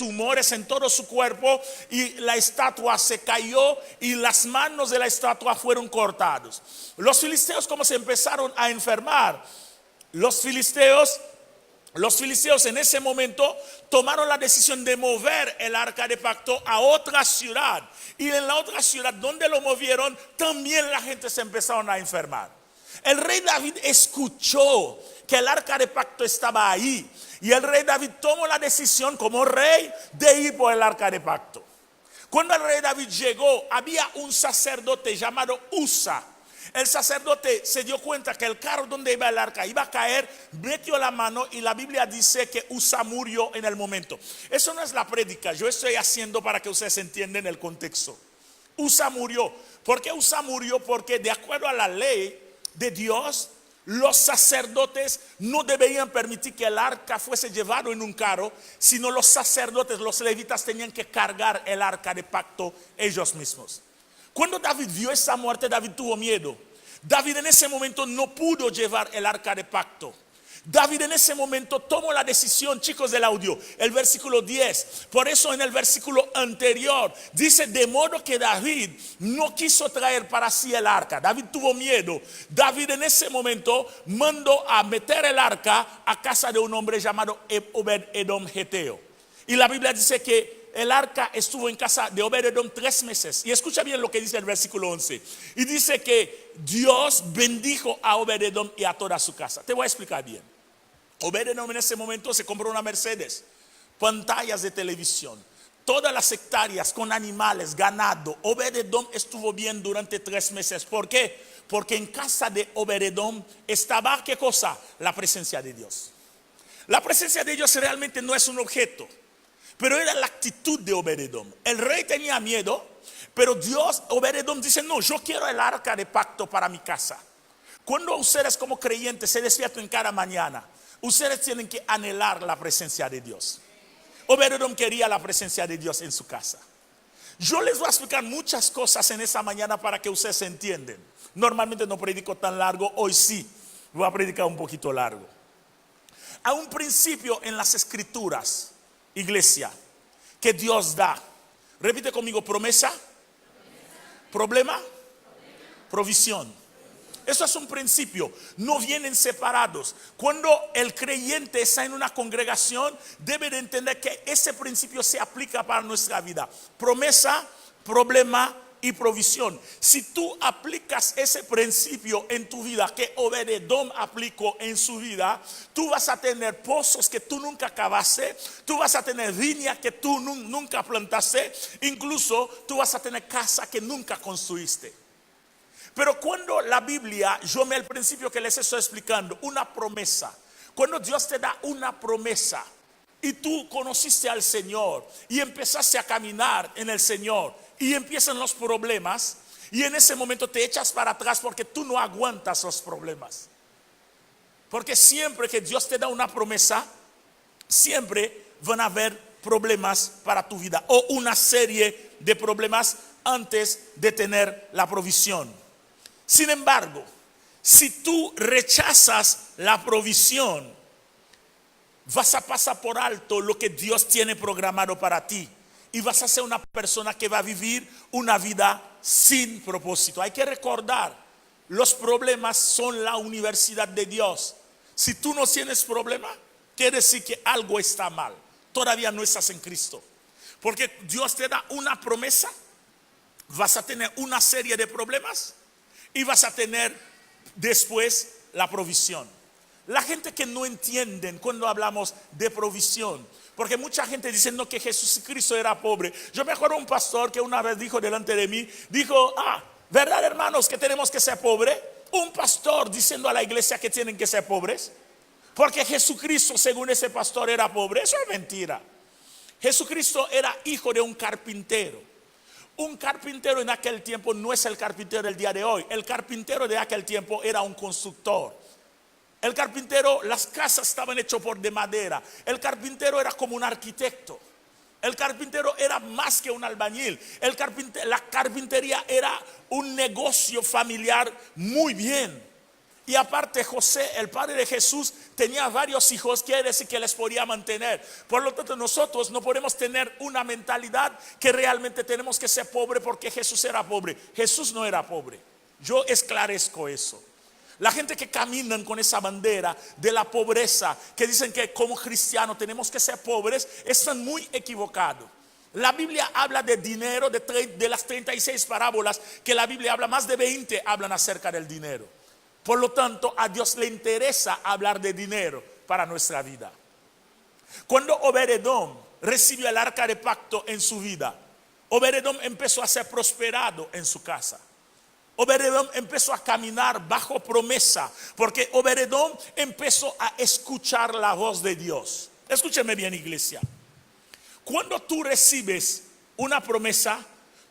tumores en todo su cuerpo y la estatua se cayó y las manos de la estatua fueron cortadas. Los filisteos, como se empezaron a enfermar, los filisteos en ese momento tomaron la decisión de mover el arca de pacto a otra ciudad. Y en la otra ciudad donde lo movieron, también la gente se empezaron a enfermar. El rey David escuchó que el arca de pacto estaba ahí. Y el rey David tomó la decisión como rey de ir por el arca de pacto. Cuando el rey David llegó, había un sacerdote llamado Usa. El sacerdote se dio cuenta que el carro donde iba el arca iba a caer, metió la mano y la Biblia dice que Usa murió en el momento. Eso no es la prédica, yo estoy haciendo para que ustedes entiendan el contexto. Usa murió. ¿Por qué Usa murió? Porque de acuerdo a la ley de Dios, los sacerdotes no deberían permitir que el arca fuese llevado en un carro, sino los sacerdotes, los levitas tenían que cargar el arca de pacto ellos mismos. Cuando David vio esa muerte, David tuvo miedo. David en ese momento no pudo llevar el arca de pacto. David en ese momento tomó la decisión, chicos del audio, el versículo 10. Por eso en el versículo anterior dice, de modo que David no quiso traer para sí el arca. David tuvo miedo. David en ese momento mandó a meter el arca a casa de un hombre llamado Obed-Edom Geteo. Y la Biblia dice que el arca estuvo en casa de Obed-Edom 3 meses. Y escucha bien lo que dice el versículo 11. Y dice que Dios bendijo a Obed-Edom y a toda su casa. Te voy a explicar bien. Obed-Edom en ese momento se compró una Mercedes, pantallas de televisión, todas las hectáreas con animales, ganado. Obed-Edom estuvo bien durante 3 meses. ¿Por qué? Porque en casa de Obed-Edom estaba, ¿qué cosa? La presencia de Dios. La presencia de Dios realmente no es un objeto, pero era la actitud de Obed-Edom. El rey tenía miedo, pero Dios, Obed-Edom dice, no, yo quiero el arca de pacto para mi casa. Cuando ustedes como creyentes se despiertan cada mañana, ustedes tienen que anhelar la presencia de Dios. Obed-Edom quería la presencia de Dios en su casa. Yo les voy a explicar muchas cosas en esa mañana para que ustedes entiendan. Normalmente no predico tan largo, hoy sí, voy a predicar un poquito largo. Hay un principio en las escrituras, iglesia, que Dios da. Repite conmigo, promesa, problema, provisión. Eso es un principio, no vienen separados. Cuando el creyente está en una congregación, debe de entender que ese principio se aplica para nuestra vida. Promesa, problema y provisión. Si tú aplicas ese principio en tu vida que Obed-Edom aplicó en su vida, tú vas a tener pozos que tú nunca cavaste, tú vas a tener viña que tú nunca plantaste, incluso tú vas a tener casa que nunca construiste. Pero cuando la Biblia, yo me el principio que les estoy explicando, una promesa, cuando Dios te da una promesa y tú conociste al Señor y empezaste a caminar en el Señor y empiezan los problemas y en ese momento te echas para atrás porque tú no aguantas los problemas. Porque siempre que Dios te da una promesa, siempre van a haber problemas para tu vida o una serie de problemas antes de tener la provisión. Sin embargo, si tú rechazas la provisión, vas a pasar por alto lo que Dios tiene programado para ti. Y vas a ser una persona que va a vivir una vida sin propósito. Hay que recordar, los problemas son la universidad de Dios. Si tú no tienes problema, quiere decir que algo está mal. Todavía no estás en Cristo. Porque Dios te da una promesa, vas a tener una serie de problemas y vas a tener después la provisión. La gente que no entienden cuando hablamos de provisión, porque mucha gente diciendo que Jesucristo era pobre. Yo me acuerdo un pastor que una vez dijo delante de mí, dijo, ¿verdad hermanos que tenemos que ser pobres? Un pastor diciendo a la iglesia que tienen que ser pobres, porque Jesucristo según ese pastor era pobre. Eso es mentira. Jesucristo era hijo de un carpintero. Un carpintero en aquel tiempo no es el carpintero del día de hoy. El carpintero de aquel tiempo era un constructor. El carpintero, las casas estaban hechas de madera. El carpintero era como un arquitecto. El carpintero era más que un albañil. La carpintería era un negocio familiar muy bien. Y aparte José, el padre de Jesús, tenía varios hijos, quiere decir que les podía mantener. Por lo tanto, nosotros no podemos tener una mentalidad que realmente tenemos que ser pobre porque Jesús era pobre. Jesús no era pobre. Yo esclarezco eso. La gente que caminan con esa bandera de la pobreza, que dicen que como cristianos tenemos que ser pobres, están muy equivocados. La Biblia habla de dinero, de las 36 parábolas que la Biblia habla, más de 20 hablan acerca del dinero. Por lo tanto, a Dios le interesa hablar de dinero para nuestra vida. Cuando Obed-Edom recibió el arca de pacto en su vida, Obed-Edom empezó a ser prosperado en su casa. Obed-Edom empezó a caminar bajo promesa, porque Obed-Edom empezó a escuchar la voz de Dios. Escúcheme bien, iglesia. Cuando tú recibes una promesa,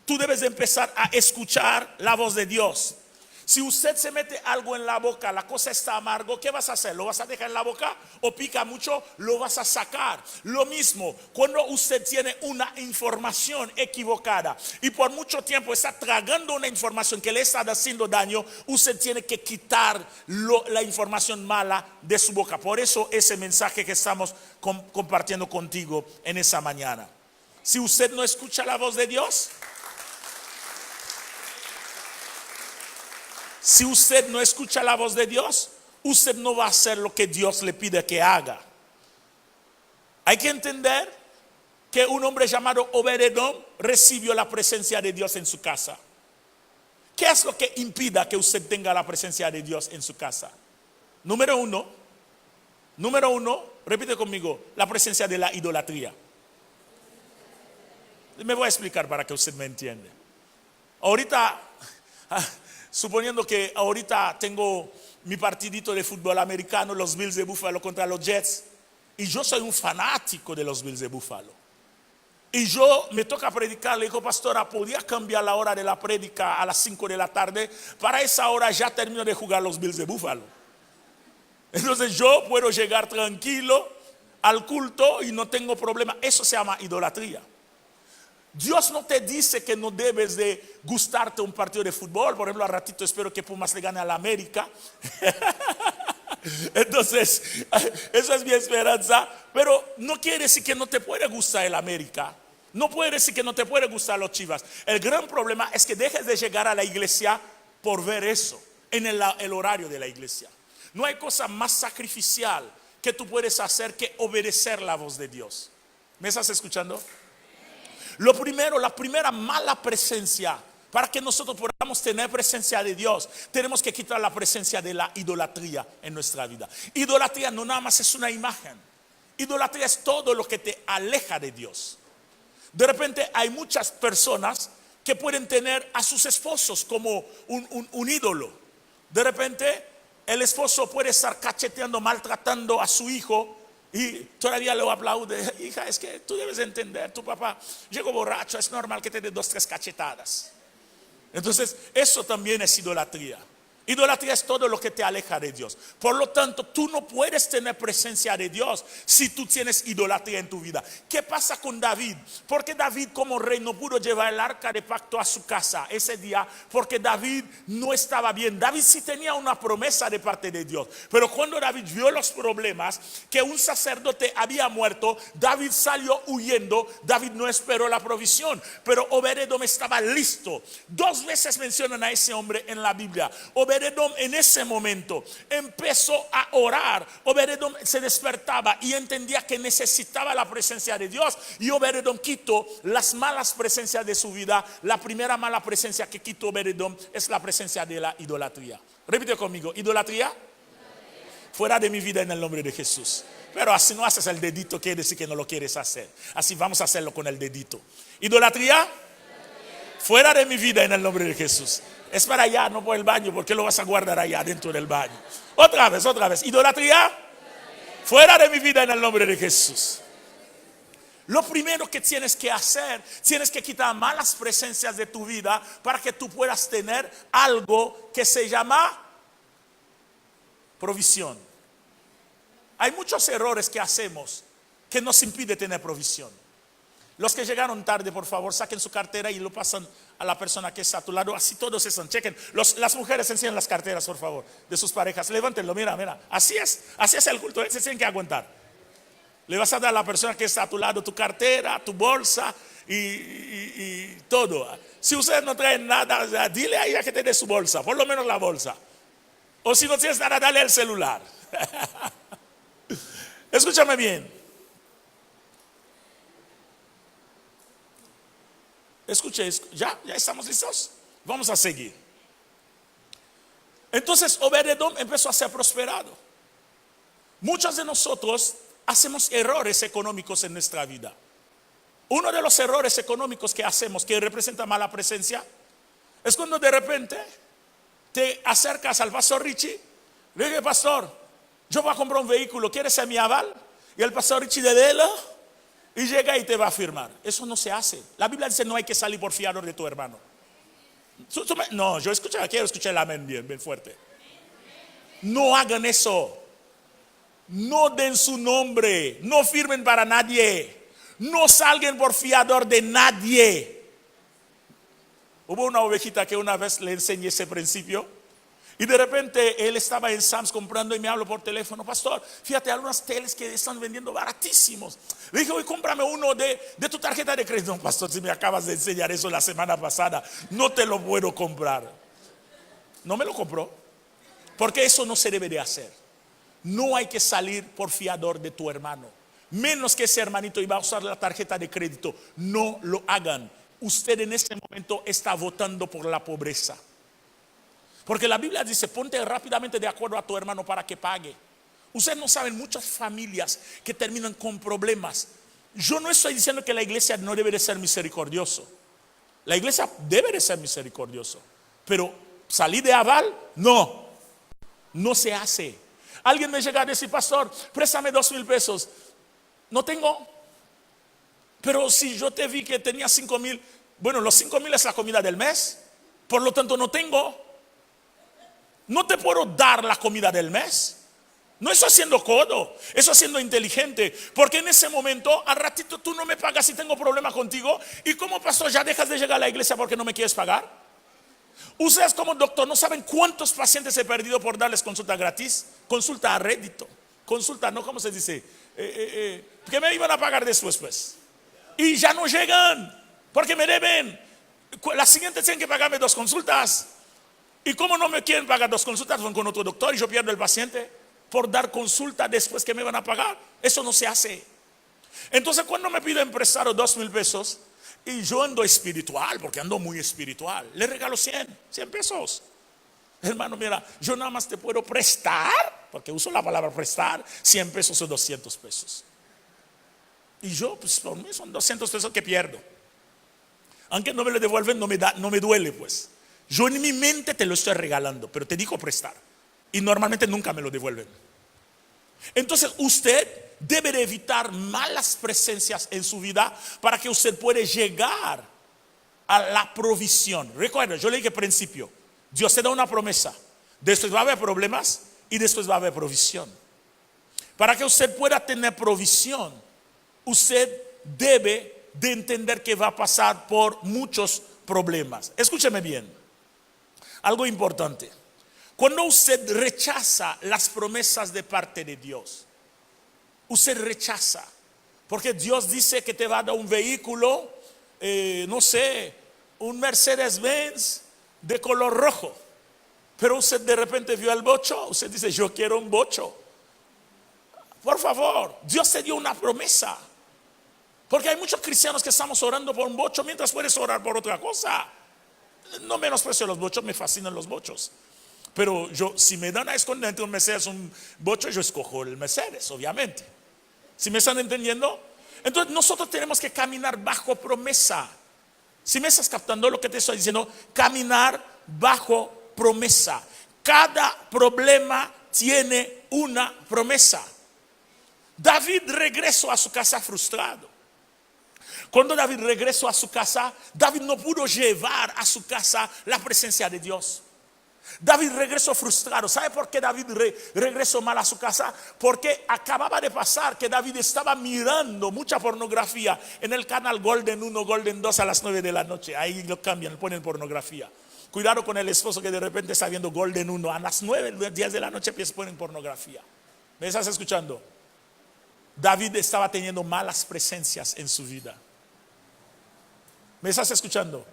tú debes de empezar a escuchar la voz de Dios. Si usted se mete algo en la boca, la cosa está amargo, ¿qué vas a hacer? ¿Lo vas a dejar en la boca? ¿O pica mucho? Lo vas a sacar. Lo mismo, cuando usted tiene una información equivocada y por mucho tiempo está tragando una información que le está haciendo daño, usted tiene que quitar la información mala de su boca. Por eso ese mensaje que estamos compartiendo contigo en esa mañana. Si usted no escucha la voz de Dios, si usted no escucha la voz de Dios, usted no va a hacer lo que Dios le pide que haga. Hay que entender que un hombre llamado Obed-Edom recibió la presencia de Dios en su casa. ¿Qué es lo que impida que usted tenga la presencia de Dios en su casa? Número uno, repite conmigo, la presencia de la idolatría. Me voy a explicar para que usted me entienda. Ahorita, suponiendo que ahorita tengo mi partidito de fútbol americano, los Bills de Buffalo contra los Jets, y yo soy un fanático de los Bills de Buffalo. Y yo me toca predicar, le digo, pastora, ¿podría cambiar la hora de la prédica a las 5 de la tarde? Para esa hora ya termino de jugar los Bills de Buffalo. Entonces yo puedo llegar tranquilo al culto y no tengo problema. Eso se llama idolatría. Dios no te dice que no debes de gustarte un partido de fútbol. Por ejemplo, al ratito espero que Pumas le gane a la América. Entonces, esa es mi esperanza. Pero no quiere decir que no te puede gustar el América. No puede decir que no te puede gustar los Chivas. El gran problema es que dejes de llegar a la iglesia por ver eso en el horario de la iglesia. No hay cosa más sacrificial que tú puedes hacer que obedecer la voz de Dios. ¿Me estás escuchando? Lo primero, la primera mala presencia, para que nosotros podamos tener presencia de Dios, tenemos que quitar la presencia de la idolatría en nuestra vida. Idolatría no nada más es una imagen. Idolatría es todo lo que te aleja de Dios. De repente hay muchas personas que pueden tener a sus esposos como un ídolo. De repente el esposo puede estar cacheteando, maltratando a su hijo y todavía lo aplaude. Hija, es que tú debes entender, tu papá llegó borracho, es normal que te dé 2, 3 cachetadas. Entonces eso también es idolatría. Idolatría es todo lo que te aleja de Dios. Por lo tanto, tú no puedes tener presencia de Dios si tú tienes idolatría en tu vida. ¿Qué pasa con David? Porque David como rey no pudo llevar el arca de pacto a su casa ese día, porque David no estaba bien. David sí tenía una promesa de parte de Dios, pero cuando David vio los problemas, que un sacerdote había muerto, David salió huyendo. David no esperó la provisión, pero Obed-Edom estaba listo. 2 veces mencionan a ese hombre en la Biblia. Obed-Edom en ese momento empezó a orar. Obed-Edom se despertaba y entendía que necesitaba la presencia de Dios, y Obed-Edom quitó las malas presencias de su vida. La primera mala presencia que quitó Obed-Edom es la presencia de la idolatría. Repite conmigo, idolatría, fuera de mi vida en el nombre de Jesús. Pero así no haces el dedito, quiere decir que no lo quieres hacer. Así vamos a hacerlo con el dedito. Idolatría, fuera de mi vida en el nombre de Jesús. Es para allá, no por el baño, porque lo vas a guardar allá dentro del baño. Otra vez. Idolatría, fuera de mi vida en el nombre de Jesús. Lo primero que tienes que hacer, tienes que quitar malas presencias de tu vida para que tú puedas tener algo que se llama provisión. Hay muchos errores que hacemos que nos impiden tener provisión. Los que llegaron tarde, por favor, saquen su cartera y lo pasan a la persona que está a tu lado. Así todos están. Chequen. Las mujeres enseñan las carteras, por favor, de sus parejas. Levántenlo, mira. Así es el culto. Se tienen que aguantar. Le vas a dar a la persona que está a tu lado tu cartera, tu bolsa y todo. Si ustedes no traen nada, dile a ella que te dé su bolsa, por lo menos la bolsa. O si no tienes nada, dale el celular. Escúchame bien. Escuche, ya estamos listos. Vamos a seguir. Entonces Obed-Edom empezó a ser prosperado. Muchos de nosotros hacemos errores económicos en nuestra vida. Uno de los errores económicos que hacemos, que representa mala presencia, es cuando de repente te acercas al pastor Richie. Le dice: pastor, yo voy a comprar un vehículo, ¿quieres ser mi aval? Y el pastor Richie le dela y llega y te va a firmar. Eso no se hace. La Biblia dice: no hay que salir por fiador de tu hermano. No, quiero escuchar el amén bien fuerte. No hagan eso. No den su nombre. No firmen para nadie. No salgan por fiador de nadie. Hubo una ovejita que una vez le enseñé ese principio. Y de repente él estaba en Sam's comprando y me habló por teléfono: pastor, fíjate, algunas teles que están vendiendo baratísimos. Le dije: oye, cómprame uno de tu tarjeta de crédito. No, pastor, si me acabas de enseñar eso la semana pasada, no te lo puedo comprar. No me lo compró, porque eso no se debe de hacer. No hay que salir por fiador de tu hermano, menos que ese hermanito iba a usar la tarjeta de crédito. No lo hagan. Usted en este momento está votando por la pobreza. Porque la Biblia dice: ponte rápidamente de acuerdo a tu hermano para que pague. Ustedes no saben muchas familias que terminan con problemas. Yo no estoy diciendo que la iglesia no debe de ser misericordioso. La iglesia debe de ser misericordioso. Pero salir de aval, no se hace. Alguien me llega a decir: pastor, préstame 2,000 pesos. No tengo. Pero si yo te vi que tenía 5,000, bueno, los 5,000 es la comida del mes. Por lo tanto no tengo. No te puedo dar la comida del mes. No estoy haciendo codo, estoy siendo inteligente. Porque en ese momento, al ratito tú no me pagas si tengo problema contigo. Y como pastor ya dejas de llegar a la iglesia porque no me quieres pagar. Ustedes como doctor no saben cuántos pacientes he perdido por darles consulta gratis. Consulta a rédito. Consulta, ¿no? ¿Cómo se dice? Que me iban a pagar después, pues. Y ya no llegan porque me deben. La siguiente tienen que pagarme 2 consultas. Y como no me quieren pagar 2 consultas, van con otro doctor y yo pierdo el paciente por dar consulta después que me van a pagar. Eso no se hace. Entonces cuando me piden prestado 2,000 pesos y yo ando espiritual, porque ando muy espiritual, le regalo 100 pesos. Hermano, mira, yo nada más te puedo prestar, porque uso la palabra prestar, 100 pesos o 200 pesos. Y yo, pues por mí son 200 pesos que pierdo. Aunque no me lo devuelven, no me duele, pues. Yo en mi mente te lo estoy regalando, pero te digo prestar. Y normalmente nunca me lo devuelven. Entonces usted debe de evitar malas presencias en su vida para que usted pueda llegar a la provisión. Recuerda, yo le dije principio, Dios te da una promesa. Después va a haber problemas y después va a haber provisión. Para que usted pueda tener provisión, usted debe de entender que va a pasar por muchos problemas. Escúcheme bien. Algo importante. Cuando usted rechaza las promesas de parte de Dios, usted rechaza. Porque Dios dice que te va a dar un vehículo, no sé, un Mercedes-Benz de color rojo. Pero usted de repente vio el bocho, usted dice: yo quiero un bocho. Por favor, Dios te dio una promesa. Porque hay muchos cristianos que estamos orando por un bocho mientras puedes orar por otra cosa. No menosprecio los bochos, me fascinan los bochos. Pero yo, si me dan a escoger entre un Mercedes y un bocho, yo escojo el Mercedes, obviamente. ¿Sí me están entendiendo? Entonces nosotros tenemos que caminar bajo promesa. Si me estás captando lo que te estoy diciendo, caminar bajo promesa. Cada problema tiene una promesa. David regresó a su casa frustrado. Cuando David regresó a su casa, David no pudo llevar a su casa la presencia de Dios. David regresó frustrado. ¿Sabe por qué David regresó mal a su casa? Porque acababa de pasar que David estaba mirando mucha pornografía en el canal Golden 1, Golden 2 a las 9 de la noche. Ahí lo cambian, ponen pornografía. Cuidado con el esposo que de repente está viendo Golden 1 a las 9, 10 de la noche, pues ponen pornografía. ¿Me estás escuchando? David estaba teniendo malas presencias en su vida. ¿Me estás escuchando?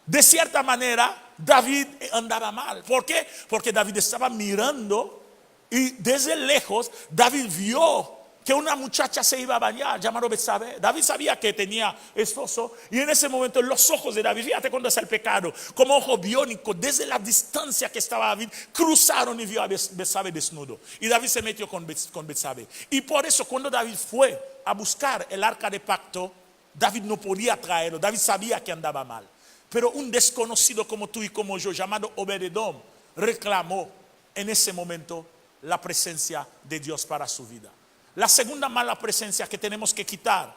De cierta manera, David andaba mal. ¿Por qué? Porque David estaba mirando y desde lejos David vio que una muchacha se iba a bañar, llamada Betsabé. David sabía que tenía esposo y en ese momento los ojos de David, fíjate cuando es el pecado, como ojo biónico, desde la distancia que estaba David, cruzaron y vio a Betsabé desnudo. Y David se metió con Betsabé. Y por eso cuando David fue a buscar el arca de pacto, David no podía traerlo. David sabía que andaba mal. Pero un desconocido como tú y como yo, llamado Obed-Edom, reclamó en ese momento la presencia de Dios para su vida. La segunda mala presencia que tenemos que quitar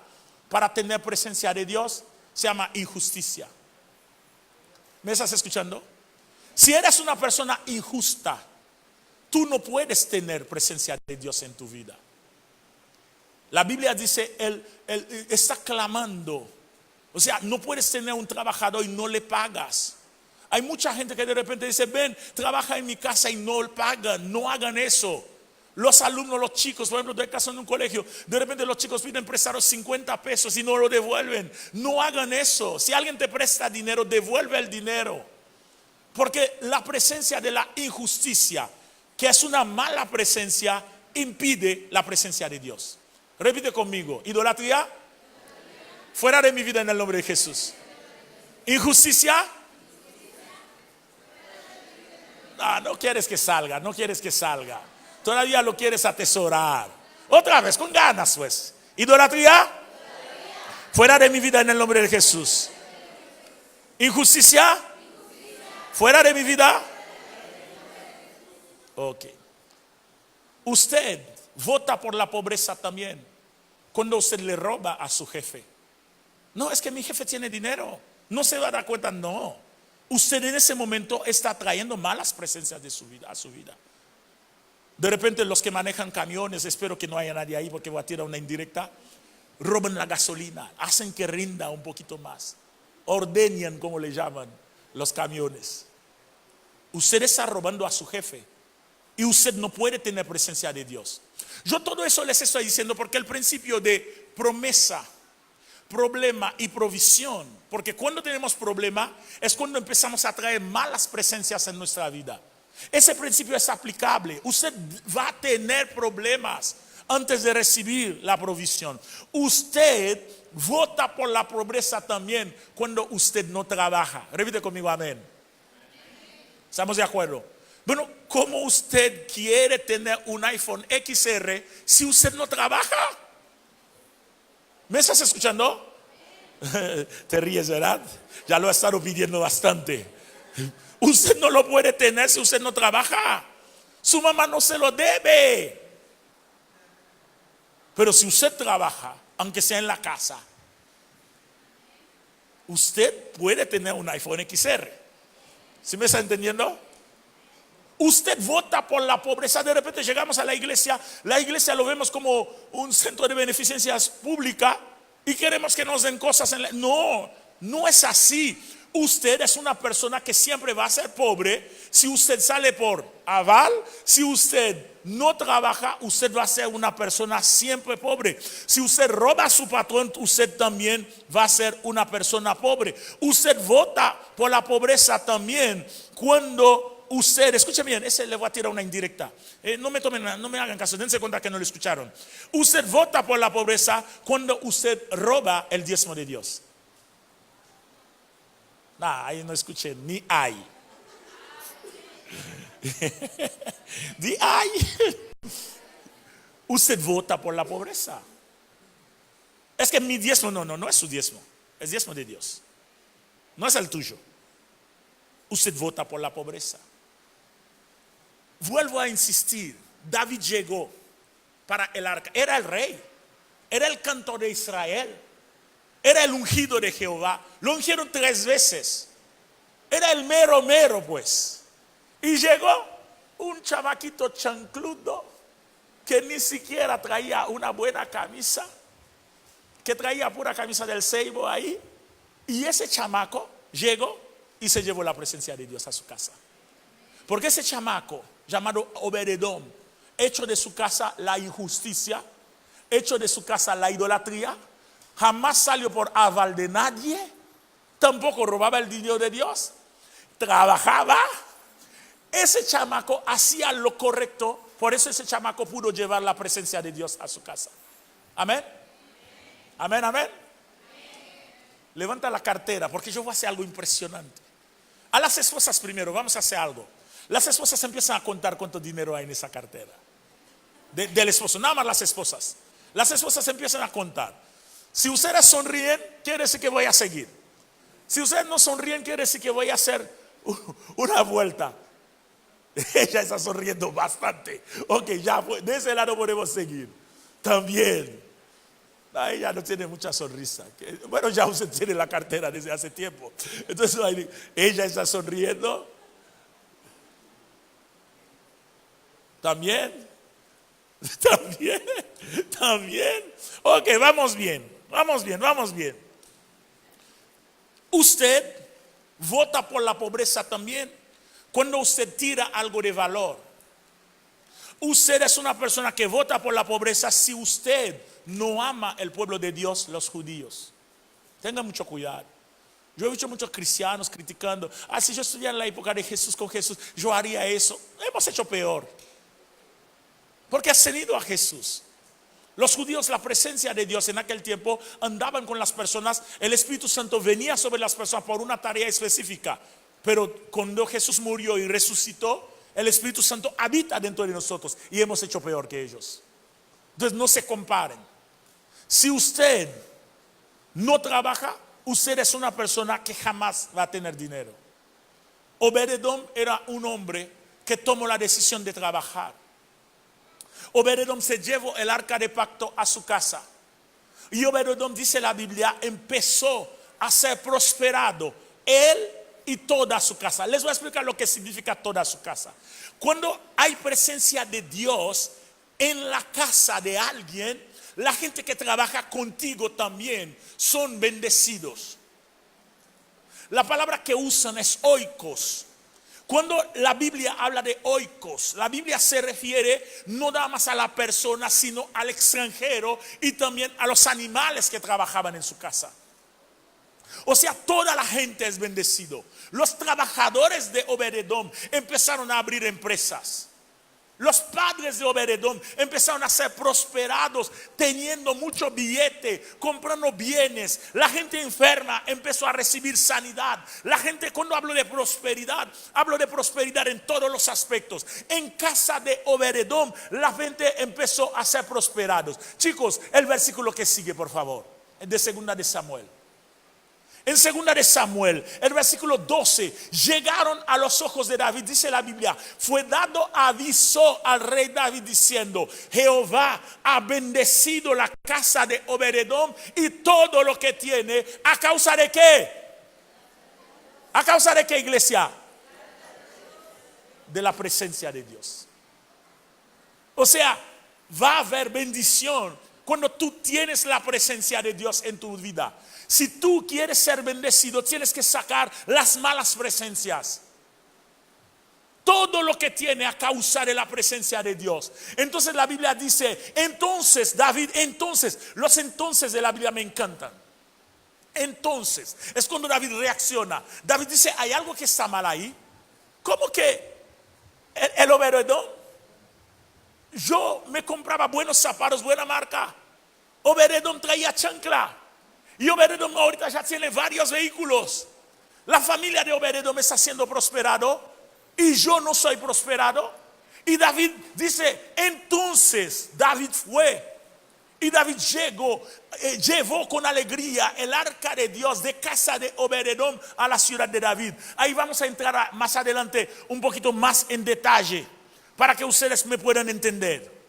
para tener presencia de Dios se llama injusticia. ¿Me estás escuchando? Si eres una persona injusta, tú no puedes tener presencia de Dios en tu vida. La Biblia dice, él está clamando. O sea, no puedes tener un trabajador y no le pagas. Hay mucha gente que de repente dice, ven, trabaja en mi casa y no le pagan. No hagan eso. Los alumnos, los chicos, por ejemplo, de caso en un colegio, de repente los chicos piden prestados 50 pesos y no lo devuelven. No hagan eso. Si alguien te presta dinero, devuelve el dinero. Porque la presencia de la injusticia, que es una mala presencia, impide la presencia de Dios. Repite conmigo, idolatría, fuera de mi vida en el nombre de Jesús. Injusticia. No quieres que salga, no quieres que salga. Todavía lo quieres atesorar. Otra vez, con ganas pues. Idolatría, fuera de mi vida en el nombre de Jesús. Injusticia, fuera de mi vida. Ok. Usted vota por la pobreza también cuando usted le roba a su jefe. No, es que mi jefe tiene dinero. No se va a dar cuenta, no. Usted en ese momento está trayendo malas presencias de su vida a su vida. De repente los que manejan camiones, espero que no haya nadie ahí porque voy a tirar una indirecta, roban la gasolina, hacen que rinda un poquito más. Ordeñan, como le llaman, los camiones. Usted está robando a su jefe y usted no puede tener presencia de Dios. Yo todo eso les estoy diciendo porque el principio de promesa, problema y provisión, porque cuando tenemos problema es cuando empezamos a traer malas presencias en nuestra vida. Ese principio es aplicable. Usted va a tener problemas antes de recibir la provisión. Usted vota por la pobreza también cuando usted no trabaja. Repite conmigo, amén. ¿Estamos de acuerdo? Bueno, ¿cómo usted quiere tener un iPhone XR si usted no trabaja? ¿Me estás escuchando? Te ríes, ¿verdad? Ya lo he estado pidiendo bastante. Usted no lo puede tener si usted no trabaja. Su mamá no se lo debe. Pero si usted trabaja, aunque sea en la casa, usted puede tener un iPhone XR. ¿Sí me está entendiendo? Usted vota por la pobreza. De repente llegamos a la iglesia lo vemos como un centro de beneficencias pública y queremos que nos den cosas no es así. Usted es una persona que siempre va a ser pobre. Si usted sale por aval, si usted no trabaja, usted va a ser una persona siempre pobre. Si usted roba a su patrón, usted también va a ser una persona pobre. Usted vota por la pobreza también cuando usted, escuche bien, ese le voy a tirar una indirecta. No me hagan caso, dense cuenta que no lo escucharon. Usted vota por la pobreza cuando usted roba el diezmo de Dios. Ahí no escuché, ni hay. Ni hay. Usted vota por la pobreza. Es que mi diezmo, no es su diezmo. Es diezmo de Dios. No es el tuyo. Usted vota por la pobreza. Vuelvo a insistir, David llegó para el arca. Era el rey, era el cantor de Israel, era el ungido de Jehová. Lo ungieron 3 veces. Era el mero mero, pues. Y llegó un chamaquito chancludo que ni siquiera traía una buena camisa, que traía pura camisa del Seibo ahí. Y ese chamaco llegó y se llevó la presencia de Dios a su casa. Porque ese chamaco, llamado Obed-Edom, hecho de su casa la injusticia, hecho de su casa la idolatría, jamás salió por aval de nadie, tampoco robaba el dinero de Dios, trabajaba. Ese chamaco hacía lo correcto, por eso ese chamaco pudo llevar la presencia de Dios a su casa. Amén. Amén, amén. Levanta la cartera, porque yo voy a hacer algo impresionante. A las esposas primero, vamos a hacer algo. Las esposas empiezan a contar cuánto dinero hay en esa cartera. Del esposo, nada más las esposas. Las esposas empiezan a contar. Si ustedes sonríen, quiere decir que voy a seguir. Si ustedes no sonríen, quiere decir que voy a hacer una vuelta. Ella está sonriendo bastante. Ok, ya, de ese lado podemos seguir. También. Ella no tiene mucha sonrisa. Bueno, ya usted tiene la cartera desde hace tiempo. Entonces, ella está sonriendo. También. También. Ok, vamos bien. Usted vota por la pobreza también cuando usted tira algo de valor. Usted es una persona que vota por la pobreza si usted no ama el pueblo de Dios, los judíos. Tenga mucho cuidado. Yo he visto muchos cristianos criticando. Si yo estuviera en la época de Jesús, con Jesús, yo haría eso. Hemos hecho peor. Porque has tenido a Jesús. Los judíos, la presencia de Dios en aquel tiempo, andaban con las personas. El Espíritu Santo venía sobre las personas por una tarea específica. Pero cuando Jesús murió y resucitó, el Espíritu Santo habita dentro de nosotros. Y hemos hecho peor que ellos. Entonces no se comparen. Si usted no trabaja, usted es una persona que jamás va a tener dinero. Obed-Edom era un hombre que tomó la decisión de trabajar. Obed-Edom se llevó el arca de pacto a su casa. Y Obed-Edom, dice la Biblia, empezó a ser prosperado él y toda su casa. Les voy a explicar lo que significa toda su casa. Cuando hay presencia de Dios en la casa de alguien, la gente que trabaja contigo también son bendecidos. La palabra que usan es oikos. Cuando la Biblia habla de oikos, la Biblia se refiere no nada más a la persona, sino al extranjero y también a los animales que trabajaban en su casa. O sea, toda la gente es bendecido. Los trabajadores de Obed-Edom empezaron a abrir empresas. Los padres de Obed-Edom empezaron a ser prosperados, teniendo mucho billete, comprando bienes. La gente enferma empezó a recibir sanidad. La gente, cuando hablo de prosperidad en todos los aspectos. En casa de Obed-Edom, la gente empezó a ser prosperados. Chicos, el versículo que sigue, por favor, de 2 de Samuel. En 2 de Samuel, el versículo 12, llegaron a los ojos de David, dice la Biblia, fue dado aviso al rey David diciendo, Jehová ha bendecido la casa de Obed-Edom y todo lo que tiene, ¿a causa de qué? ¿A causa de qué, iglesia? De la presencia de Dios. O sea, va a haber bendición cuando tú tienes la presencia de Dios en tu vida. Si tú quieres ser bendecido, tienes que sacar las malas presencias. Todo lo que tiene a causa de la presencia de Dios. Entonces la Biblia dice, entonces David, los entonces de la Biblia me encantan. Entonces, es cuando David reacciona. David dice, hay algo que está mal ahí. ¿Cómo que el Obed-Edom? Yo me compraba buenos zapatos, buena marca. Obed-Edom traía chancla. Y Obed-Edom ahorita ya tiene varios vehículos. La familia de Obed-Edom está siendo prosperado y yo no soy prosperado. Y David dice, entonces David fue. Y David llevó con alegría el arca de Dios de casa de Obed-Edom a la ciudad de David. Ahí vamos a entrar más adelante un poquito más en detalle para que ustedes me puedan entender.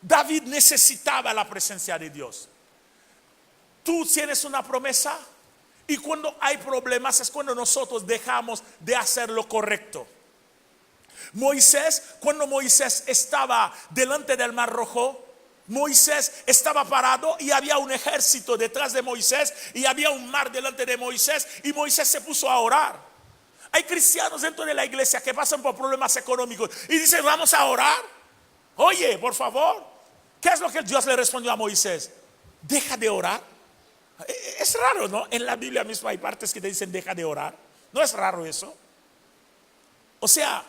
David necesitaba la presencia de Dios. Tú tienes una promesa Y cuando hay problemas es cuando nosotros dejamos de hacer lo correcto. Cuando Moisés estaba delante del Mar Rojo, Moisés estaba parado y había un ejército detrás de Moisés y había un mar delante de Moisés y Moisés se puso a orar. Hay cristianos dentro de la iglesia que pasan por problemas económicos y dicen, vamos a orar. Oye, por favor, ¿qué es lo que Dios le respondió a Moisés? Deja de orar. Es raro, ¿no? En la Biblia misma hay partes que te dicen deja de orar. ¿No es raro eso? O sea,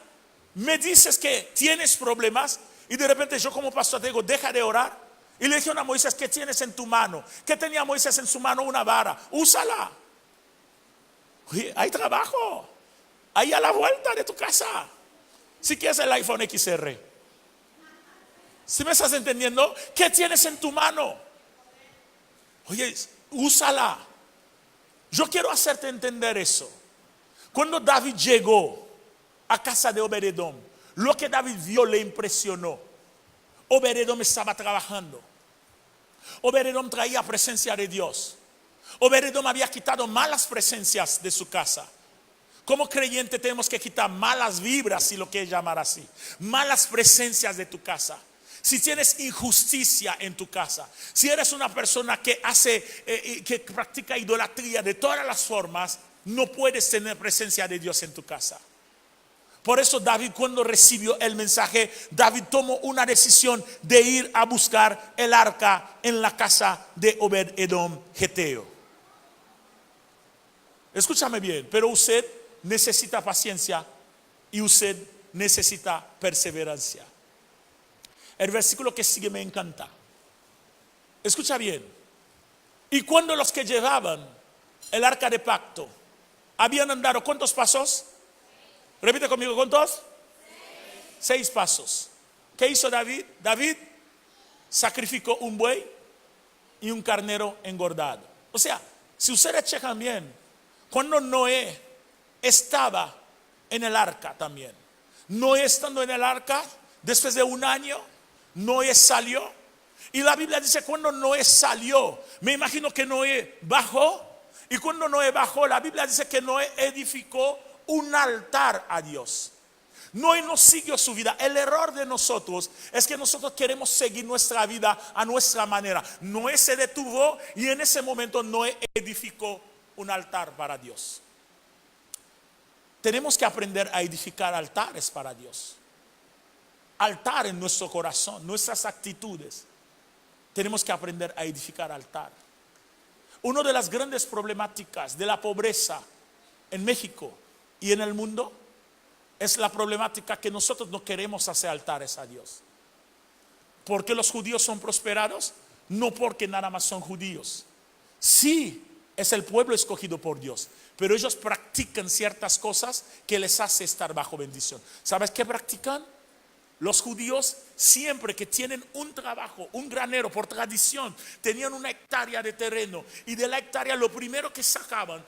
me dices que tienes problemas y de repente yo como pastor te digo, deja de orar. Y le dije a Moisés, ¿qué tienes en tu mano? ¿Qué tenía Moisés en su mano? Una vara. Úsala. Oye, hay trabajo. Ahí a la vuelta de tu casa. Si quieres el iPhone XR. ¿Sí me estás entendiendo? ¿Qué tienes en tu mano? Oye, úsala. Yo quiero hacerte entender eso. Cuando David llegó a casa de Obed-Edom, lo que David vio le impresionó. Obed-Edom estaba trabajando. Obed-Edom traía presencia de Dios. Obed-Edom había quitado malas presencias de su casa. Como creyente tenemos que quitar malas vibras, si lo quieres llamar así. Malas presencias de tu casa. Si tienes injusticia en tu casa, si eres una persona que que practica idolatría de todas las formas, no puedes tener presencia de Dios en tu casa. Por eso David, cuando recibió el mensaje, David tomó una decisión de ir a buscar el arca en la casa de Obed-Edom geteo. Escúchame bien, pero usted necesita paciencia y usted necesita perseverancia. El versículo que sigue me encanta. Escucha bien. Y cuando los que llevaban el arca de pacto habían andado, ¿cuántos pasos? Repite conmigo, ¿cuántos? 6 pasos. ¿Qué hizo David? David sacrificó un buey y un carnero engordado. O sea, si ustedes checan bien, cuando Noé estaba en el arca también. Noé estando en el arca, después de un año, Noé salió. Y la Biblia dice, cuando Noé salió, me imagino que Noé bajó. Y cuando Noé bajó, la Biblia dice que Noé edificó un altar a Dios. Noé no siguió su vida. El error de nosotros es que nosotros queremos seguir nuestra vida a nuestra manera. Noé se detuvo y en ese momento Noé edificó un altar para Dios. Tenemos que aprender a edificar altares para Dios. Altar en nuestro corazón, nuestras actitudes. Tenemos que aprender a edificar altar. Una de las grandes problemáticas de la pobreza en México y en el mundo es la problemática que nosotros no queremos hacer altares a Dios. ¿Por qué los judíos son prosperados? No porque nada más son judíos. Sí, es el pueblo escogido por Dios, pero ellos practican ciertas cosas que les hace estar bajo bendición. ¿Sabes qué practican? Los judíos siempre que tienen un trabajo, un granero por tradición, tenían una hectárea de terreno y de la hectárea lo primero que sacaban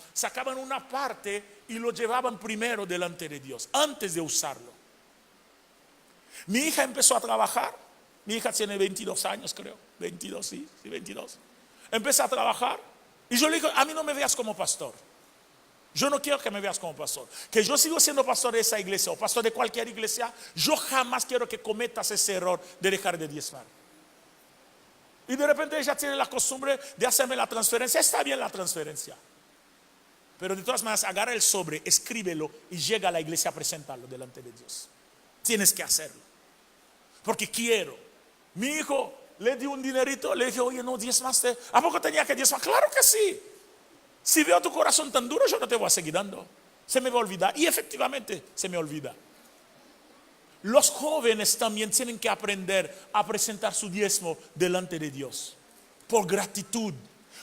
una parte y lo llevaban primero delante de Dios, antes de usarlo. Mi hija empezó a trabajar, mi hija tiene 22 años creo, 22, sí, 22. Empezó a trabajar y yo le digo, a mí no me veas como pastor. Yo no quiero que me veas como pastor. Que yo sigo siendo pastor de esa iglesia o pastor de cualquier iglesia. Yo jamás quiero que cometas ese error de dejar de diezmar. Y de repente ella tiene la costumbre de hacerme la transferencia. Está bien la transferencia, pero de todas maneras agarra el sobre, escríbelo y llega a la iglesia a presentarlo delante de Dios. Tienes que hacerlo, porque quiero. Mi hijo le di un dinerito, le dije, oye, no diezmaste. ¿A poco tenía que diezmar? Claro que sí. Si veo tu corazón tan duro, yo no te voy a seguir dando. Se me va a olvidar. Y efectivamente se me olvida. Los jóvenes también tienen que aprender a presentar su diezmo delante de Dios. Por gratitud.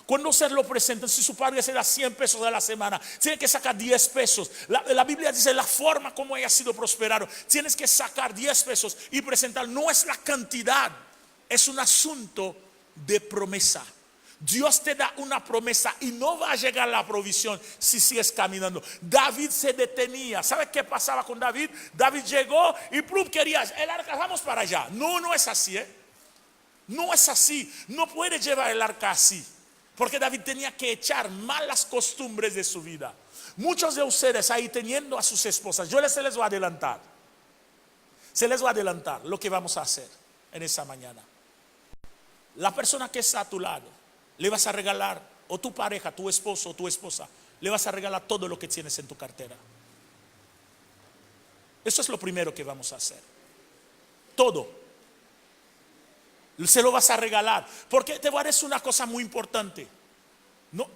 Cuando ustedes lo presentan, si su padre se da 100 pesos a la semana, tiene que sacar 10 pesos. La Biblia dice la forma como haya sido prosperado. Tienes que sacar 10 pesos y presentar. No es la cantidad, es un asunto de promesa. Dios te da una promesa y no va a llegar la provisión si sigues caminando. David se detenía. ¿Sabes qué pasaba con David? David llegó y plum, quería el arca, vamos para allá. No es así, No es así. No puede llevar el arca así. Porque David tenía que echar malas costumbres de su vida. Muchos de ustedes ahí teniendo a sus esposas, se les va a adelantar. Se les va a adelantar lo que vamos a hacer en esa mañana. La persona que está a tu lado, le vas a regalar, o tu pareja, tu esposo o tu esposa, le vas a regalar todo lo que tienes en tu cartera. Eso es lo primero que vamos a hacer. Todo. Se lo vas a regalar. Porque te voy a decir una cosa muy importante. No,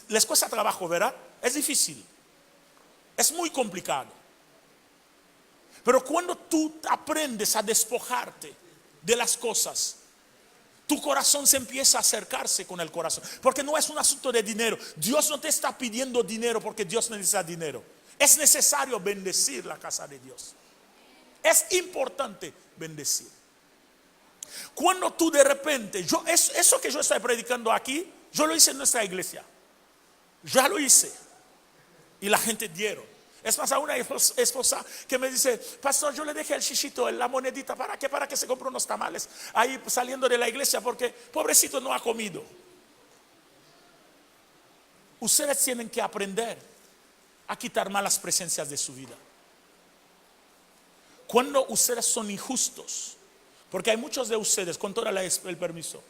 les cuesta trabajo, ¿verdad? Es difícil. Es muy complicado. Pero cuando tú aprendes a despojarte de las cosas, tu corazón se empieza a acercarse con el corazón. Porque no es un asunto de dinero. Dios no te está pidiendo dinero porque Dios necesita dinero. Es necesario bendecir la casa de Dios. Es importante bendecir. Cuando tú de repente, eso que yo estoy predicando aquí, yo lo hice en nuestra iglesia. Ya lo hice. Y la gente dieron. Es más, a una esposa que me dice, pastor, yo le dejé el chichito, la monedita, ¿para qué? Para que se compre unos tamales ahí saliendo de la iglesia, porque pobrecito no ha comido. Ustedes tienen que aprender a quitar malas presencias de su vida. Cuando ustedes son injustos, porque hay muchos de ustedes, con todo el permiso,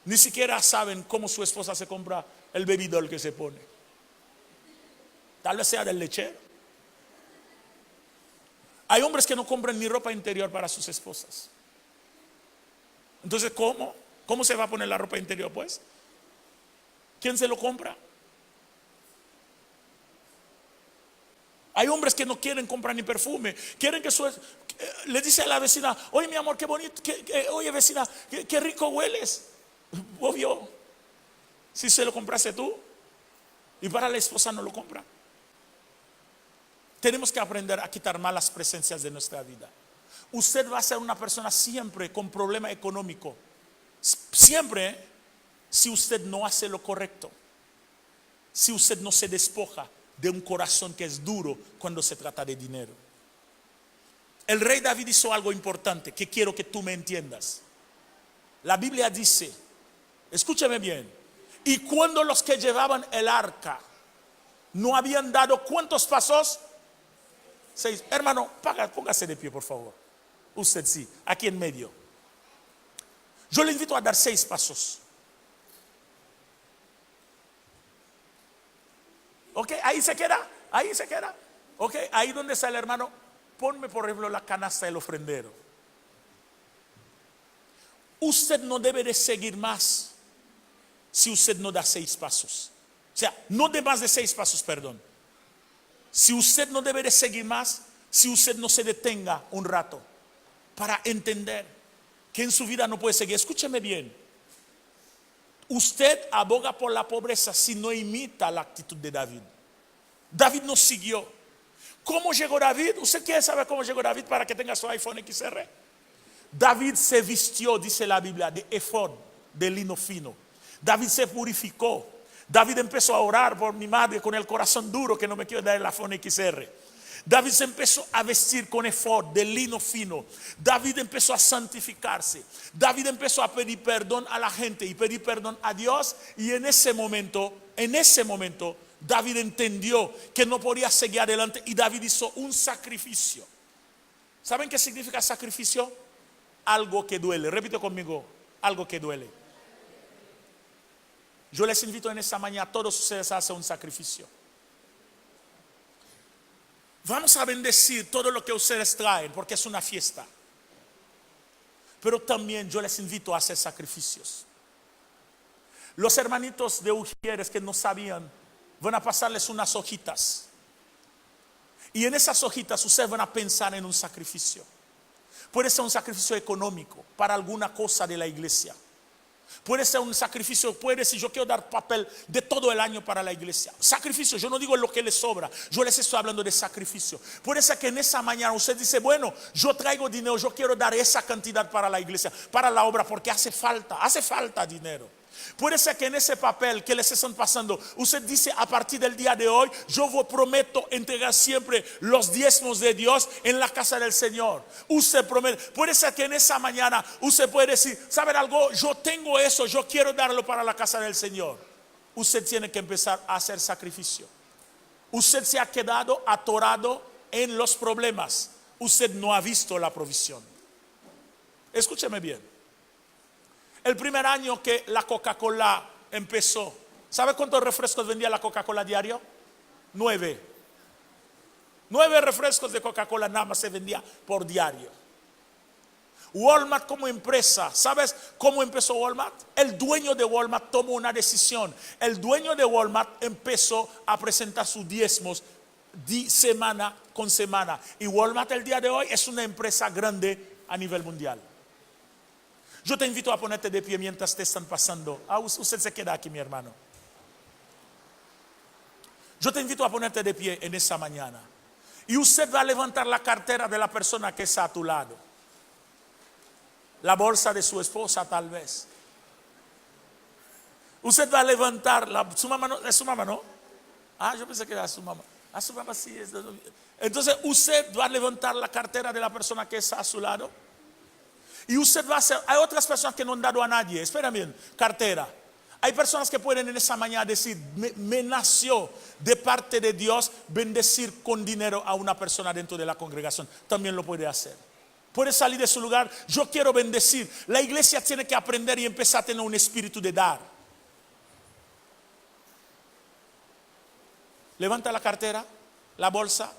ni siquiera saben cómo su esposa se compra el bebidol que se pone. Tal vez sea del lechero. Hay hombres que no compran ni ropa interior para sus esposas. Entonces, ¿cómo? ¿Cómo se va a poner la ropa interior, pues? ¿Quién se lo compra? Hay hombres que no quieren comprar ni perfume. Quieren que le dice a la vecina, oye mi amor, qué bonito, oye vecina, qué rico hueles. Obvio, si se lo compraste tú. Y para la esposa no lo compra. Tenemos que aprender a quitar malas presencias de nuestra vida. Usted va a ser una persona siempre con problema económico. Siempre, si usted no hace lo correcto. Si usted no se despoja de un corazón que es duro cuando se trata de dinero. El rey David hizo algo importante que quiero que tú me entiendas. La Biblia dice, escúchame bien, y cuando los que llevaban el arca no habían dado ¿cuántos pasos? 6. Hermano, póngase de pie, por favor. Usted sí, aquí en medio. Yo le invito a dar 6 pasos. Ok, ahí se queda. Ok, ahí donde está el hermano, ponme por ejemplo la canasta del ofrendero. Usted no debe de seguir más si usted no da 6 pasos. O sea, no de más de 6 pasos, perdón. Si usted no debe de seguir más, si usted no se detenga un rato para entender que en su vida no puede seguir. Escúcheme bien. Usted aboga por la pobreza si no imita la actitud de David. David no siguió. ¿Cómo llegó David? ¿Usted quiere saber cómo llegó David para que tenga su iPhone XR? David se vistió, dice la Biblia, de efod, de lino fino. David se purificó. David empezó a orar por mi madre con el corazón duro que no me quiere dar el iPhone XR. David se empezó a vestir con efod de lino fino. David empezó a santificarse. David empezó a pedir perdón a la gente y pedir perdón a Dios. Y en ese momento, David entendió que no podía seguir adelante y David hizo un sacrificio. ¿Saben qué significa sacrificio? Algo que duele. Repite conmigo, algo que duele. Yo les invito en esta mañana a todos ustedes a hacer un sacrificio. Vamos a bendecir todo lo que ustedes traen porque es una fiesta. Pero también yo les invito a hacer sacrificios. Los hermanitos de Ujieres que no sabían, van a pasarles unas hojitas. Y en esas hojitas ustedes van a pensar en un sacrificio. Puede ser un sacrificio económico para alguna cosa de la iglesia. Puede ser un sacrificio, puede decir yo quiero dar papel de todo el año para la iglesia. Sacrificio, yo no digo lo que les sobra, yo les estoy hablando de sacrificio. Puede ser que en esa mañana usted dice, bueno, yo traigo dinero, yo quiero dar esa cantidad para la iglesia, para la obra, porque hace falta dinero. Puede ser que en ese papel que les están pasando, usted dice a partir del día de hoy, yo prometo entregar siempre los diezmos de Dios en la casa del Señor. Usted promete. Puede ser que en esa mañana usted puede decir, ¿saben algo? Yo tengo eso, yo quiero darlo para la casa del Señor. usted tiene que empezar a hacer sacrificio. Usted se ha quedado atorado en los problemas. Usted no ha visto la provisión. Escúcheme bien. El primer año que la Coca-Cola empezó, ¿sabe cuántos refrescos vendía la Coca-Cola diario? 9. 9 refrescos de Coca-Cola nada más se vendía por diario. Walmart como empresa, ¿sabes cómo empezó Walmart? El dueño de Walmart tomó una decisión. El dueño de Walmart empezó a presentar sus diezmos semana con semana. Y Walmart el día de hoy es una empresa grande a nivel mundial. Yo te invito a ponerte de pie mientras te están pasando. Usted se queda aquí, mi hermano. Yo te invito a ponerte de pie en esa mañana. Y usted va a levantar la cartera de la persona que está a tu lado. La bolsa de su esposa tal vez. Usted va a levantar su mamá, ¿no? ¿Es su mamá, no? Yo pensé que era su mamá. Su mamá sí es. Entonces usted va a levantar la cartera de la persona que está a su lado. Y usted va a hacer. Hay otras personas que no han dado a nadie. Espera bien, cartera. Hay personas que pueden en esa mañana decir, me nació de parte de Dios bendecir con dinero a una persona dentro de la congregación. También lo puede hacer. Puede salir de su lugar. Yo quiero bendecir. La iglesia tiene que aprender y empezar a tener un espíritu de dar. Levanta la cartera, la bolsa.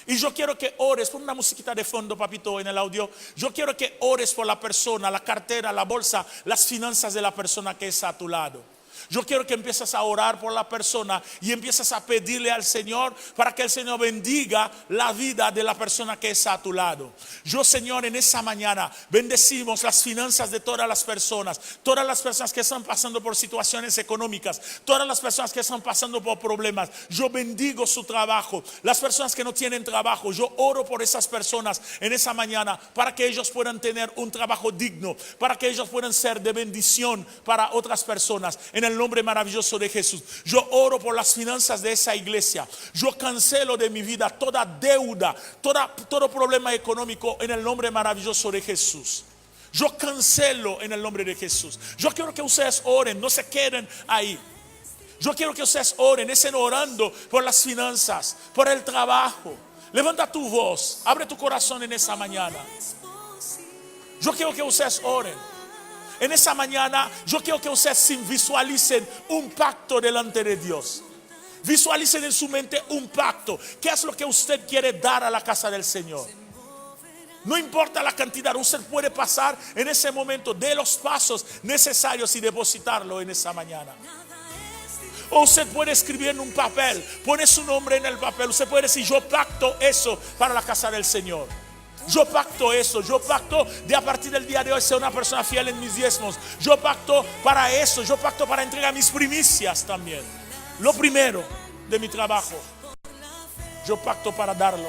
Y yo quiero que ores, pon una musiquita de fondo, papito, en el audio. Yo quiero que ores por la persona, la cartera, la bolsa, las finanzas de la persona que está a tu lado. Yo quiero que empieces a orar por la persona y empieces a pedirle al Señor para que el Señor bendiga la vida de la persona que está a tu lado. Yo, Señor, en esa mañana bendecimos las finanzas de todas las personas que están pasando por situaciones económicas, todas las personas que están pasando por problemas. Yo bendigo su trabajo, las personas que no tienen trabajo. Yo oro por esas personas en esa mañana para que ellos puedan tener un trabajo digno, para que ellos puedan ser de bendición para otras personas. En el nombre maravilloso de Jesús, yo oro por las finanzas de esa iglesia. Yo cancelo de mi vida toda deuda, todo problema económico en el nombre maravilloso de Jesús. Yo cancelo en el nombre de Jesús. Yo quiero que ustedes oren, no se queden ahí. Yo quiero que ustedes oren, estén orando por las finanzas, por el trabajo. Levanta tu voz, abre tu corazón en esa mañana. Yo quiero que ustedes oren. En esa mañana yo quiero que ustedes visualicen un pacto delante de Dios. Visualicen en su mente un pacto. ¿Qué es lo que usted quiere dar a la casa del Señor? No importa la cantidad, usted puede pasar en ese momento de los pasos necesarios y depositarlo en esa mañana. O usted puede escribir en un papel, pone su nombre en el papel. Usted puede decir, yo pacto eso para la casa del Señor. Yo pacto eso, yo pacto de a partir del día de hoy ser una persona fiel en mis diezmos. Yo pacto para eso, yo pacto para entregar mis primicias también. Lo primero de mi trabajo, yo pacto para darlo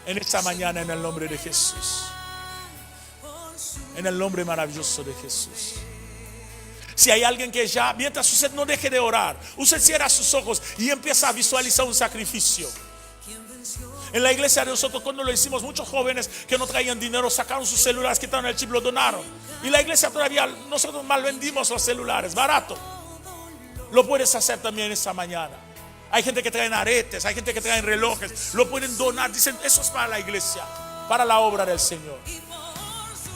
en esta mañana en el nombre de Jesús. En el nombre maravilloso de Jesús. Si hay alguien que ya, mientras usted no deje de orar, usted cierra sus ojos y empieza a visualizar un sacrificio. En la iglesia de nosotros, cuando lo hicimos, muchos jóvenes que no traían dinero sacaron sus celulares, quitaron el chip, lo donaron. Y la iglesia todavía, nosotros mal vendimos los celulares, barato. Lo puedes hacer también esta mañana. Hay gente que traen aretes, hay gente que traen relojes, lo pueden donar. Dicen, eso es para la iglesia, para la obra del Señor.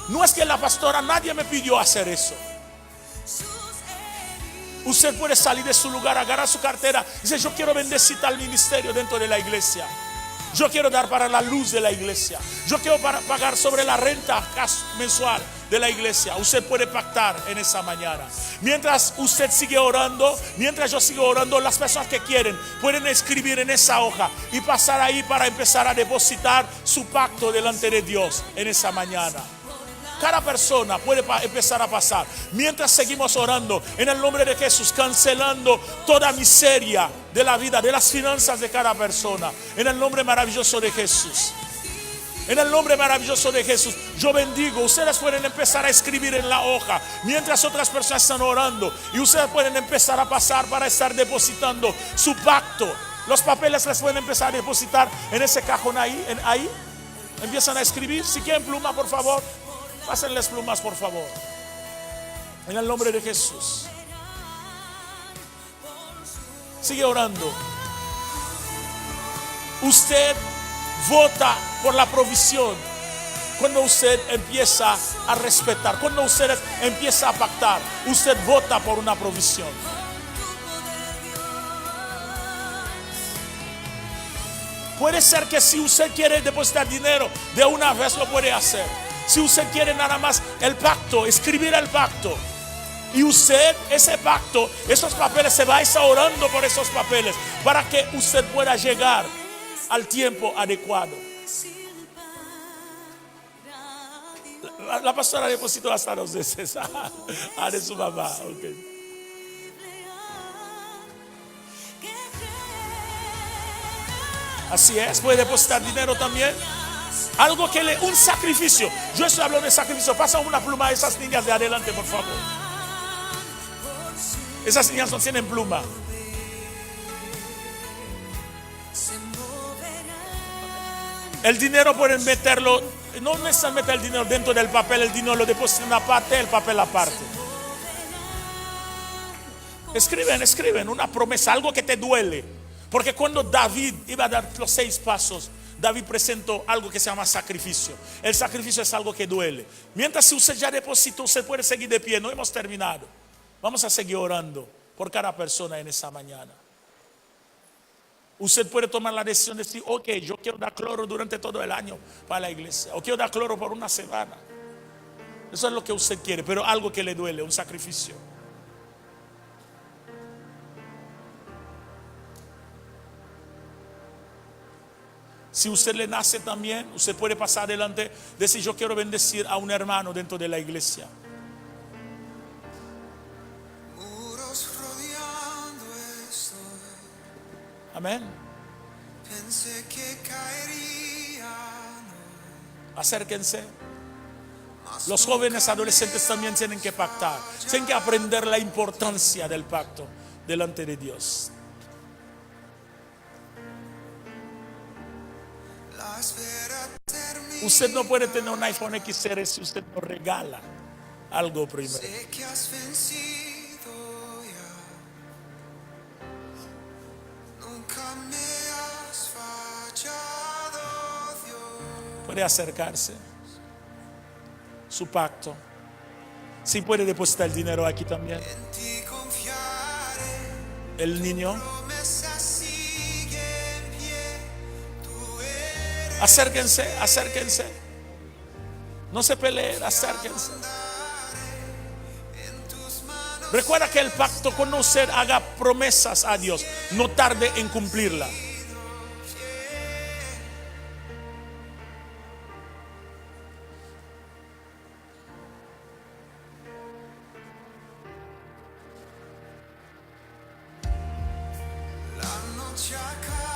No es que la pastora, nadie me pidió hacer eso. Usted puede salir de su lugar, agarrar su cartera y decir, yo quiero bendecir tal ministerio dentro de la iglesia. Yo quiero dar para la luz de la iglesia. Yo quiero pagar sobre la renta mensual de la iglesia. Usted puede pactar en esa mañana. Mientras usted sigue orando, mientras yo sigo orando, las personas que quieren pueden escribir en esa hoja y pasar ahí para empezar a depositar su pacto delante de Dios en esa mañana. Cada persona puede empezar a pasar. Mientras seguimos orando en el nombre de Jesús, cancelando toda miseria de la vida, de las finanzas de cada persona. En el nombre maravilloso de Jesús. En el nombre maravilloso de Jesús, yo bendigo. Ustedes pueden empezar a escribir en la hoja mientras otras personas están orando. Y ustedes pueden empezar a pasar para estar depositando su pacto. Los papeles les pueden empezar a depositar en ese cajón ahí. Empiezan a escribir. Si quieren pluma, por favor. Pásenles plumas, por favor. En el nombre de Jesús. Sigue orando. Usted vota por la provisión cuando usted empieza a respetar, cuando usted empieza a pactar. Usted vota por una provisión. Puede ser que si usted quiere depositar dinero de una vez lo puede hacer. Si usted quiere nada más el pacto, escribir el pacto. Y usted, ese pacto, esos papeles, se va a estar orando por esos papeles para que usted pueda llegar al tiempo adecuado. La pastora depositó hasta 2 veces de su mamá. Okay. Así es, puede depositar dinero también. Algo que un sacrificio. Yo estoy hablando de sacrificio. Pasa una pluma a esas niñas de adelante, por favor. Esas niñas no tienen pluma. El dinero pueden meterlo, no necesitan meter el dinero dentro del papel, el dinero lo depositan en una parte, el papel aparte. Escriben una promesa, algo que te duele. Porque cuando David iba a dar los 6 pasos, David presentó algo que se llama sacrificio. El sacrificio es algo que duele. Mientras si usted ya depositó, usted puede seguir de pie. No hemos terminado. Vamos a seguir orando por cada persona en esa mañana. Usted puede tomar la decisión de decir, ok, yo quiero dar cloro durante todo el año para la iglesia. O quiero dar cloro por una semana. Eso es lo que usted quiere, pero algo que le duele, un sacrificio. Si usted le nace también, usted puede pasar adelante, decir yo quiero bendecir a un hermano dentro de la iglesia. Amén. Pensé que caería. Acérquense. Los jóvenes adolescentes también tienen que pactar. Tienen que aprender la importancia del pacto delante de Dios. Usted no puede tener un iPhone XR si usted no regala algo primero. Sé que has vencido ya. Nunca me has fallado, Dios. Puede acercarse. Su pacto. Sí puede depositar el dinero aquí también. En ti confiaré. El niño. Promesa sigue en pie. Tú eres. Acérquense, acérquense. No se peleen, acérquense. En tus manos. Recuerda que el pacto, cuando usted haga promesas a Dios, no tarde en cumplirla. La noche acaba.